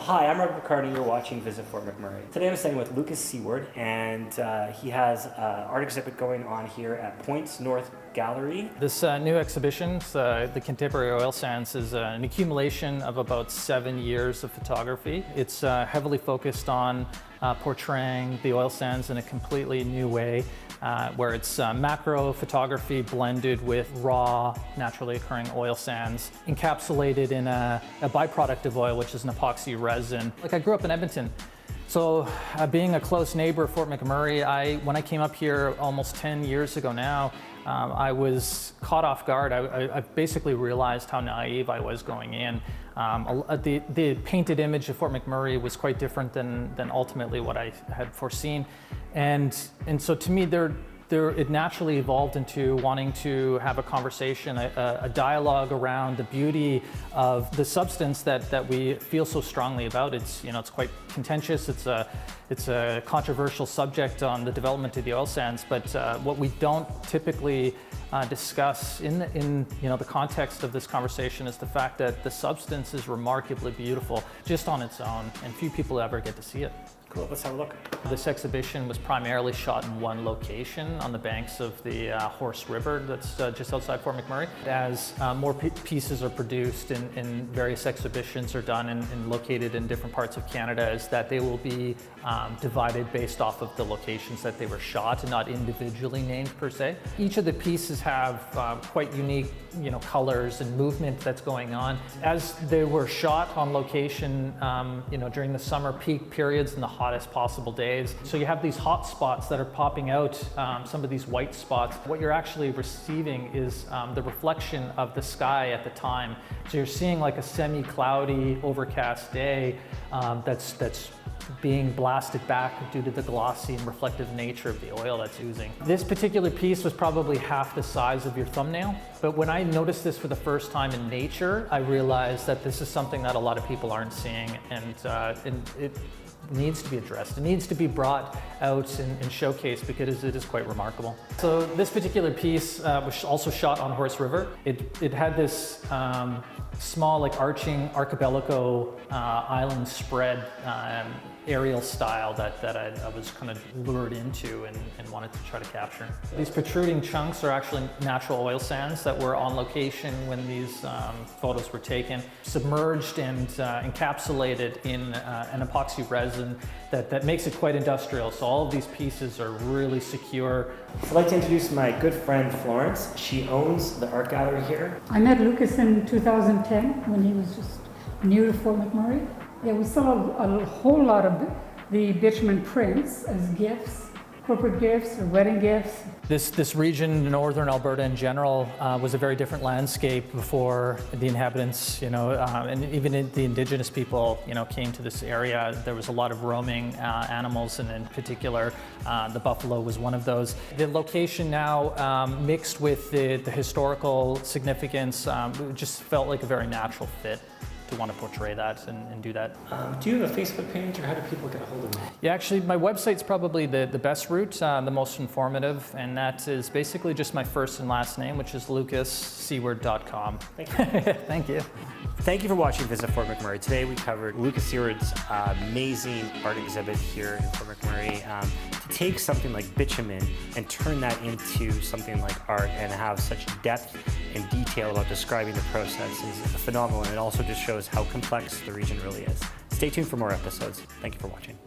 Hi, I'm Robert McCarty. You're watching Visit Fort McMurray. Today I'm staying with Lucas Seward, and he has an art exhibit going on here at Points North Gallery. This new exhibition, the Contemporary Oil Sands, is an accumulation of about 7 years of photography. It's heavily focused on portraying the oil sands in a completely new way, where it's macro photography blended with raw, naturally occurring oil sands, encapsulated in a byproduct of oil, which is an epoxy resin. Like, I grew up in Edmonton, so being a close neighbor of Fort McMurray, when I came up here almost 10 years ago now, I was caught off guard. I basically realized how naive I was going in. The painted image of Fort McMurray was quite different than ultimately what I had foreseen. And so to me, it naturally evolved into wanting to have a conversation, a dialogue around the beauty of the substance that we feel so strongly about. It's quite contentious. It's a controversial subject on the development of the oil sands. But what we don't typically discuss in the context of this conversation is the fact that the substance is remarkably beautiful just on its own, and few people ever get to see it. Cool, let's have a look. This exhibition was primarily shot in one location on the banks of the Horse River that's just outside Fort McMurray. As more pieces are produced and various exhibitions are done and located in different parts of Canada, is that they will be divided based off of the locations that they were shot and not individually named per se. Each of the pieces have quite unique colors and movement that's going on. As they were shot on location during the summer peak periods and the hottest possible days. So you have these hot spots that are popping out, some of these white spots. What you're actually receiving is the reflection of the sky at the time. So you're seeing like a semi-cloudy, overcast day that's being blasted back due to the glossy and reflective nature of the oil that's oozing. This particular piece was probably half the size of your thumbnail, but when I noticed this for the first time in nature, I realized that this is something that a lot of people aren't seeing, and it needs to be addressed. It needs to be brought out and showcased because it is quite remarkable. So this particular piece was also shot on Horse River. It had this small, like, arching archipelago island spread aerial style that I was kind of lured into and wanted to try to capture. These protruding chunks are actually natural oil sands that were on location when these photos were taken, submerged and encapsulated in an epoxy resin that makes it quite industrial. So all of these pieces are really secure. I'd like to introduce my good friend Florence. She owns the art gallery here. I met Lucas in 2010 when he was just new to Fort McMurray. Yeah, we saw a whole lot of the bitumen prints as gifts, corporate gifts or wedding gifts. This region, northern Alberta in general, was a very different landscape before the inhabitants, and even the indigenous people, came to this area. There was a lot of roaming animals, and in particular, the buffalo was one of those. The location now, mixed with the historical significance, just felt like a very natural fit to want to portray that and do that. Do you have a Facebook page, or how do people get a hold of you? Yeah, actually, my website's probably the best route, the most informative, and that is basically just my first and last name, which is lucasseward.com. Thank you. Thank you. Thank you for watching Visit Fort McMurray. Today we covered Lucas Seward's amazing art exhibit here in Fort McMurray. To take something like bitumen and turn that into something like art and have such depth and detail about describing the process is phenomenal, and it also just shows how complex the region really is. Stay tuned for more episodes. Thank you for watching.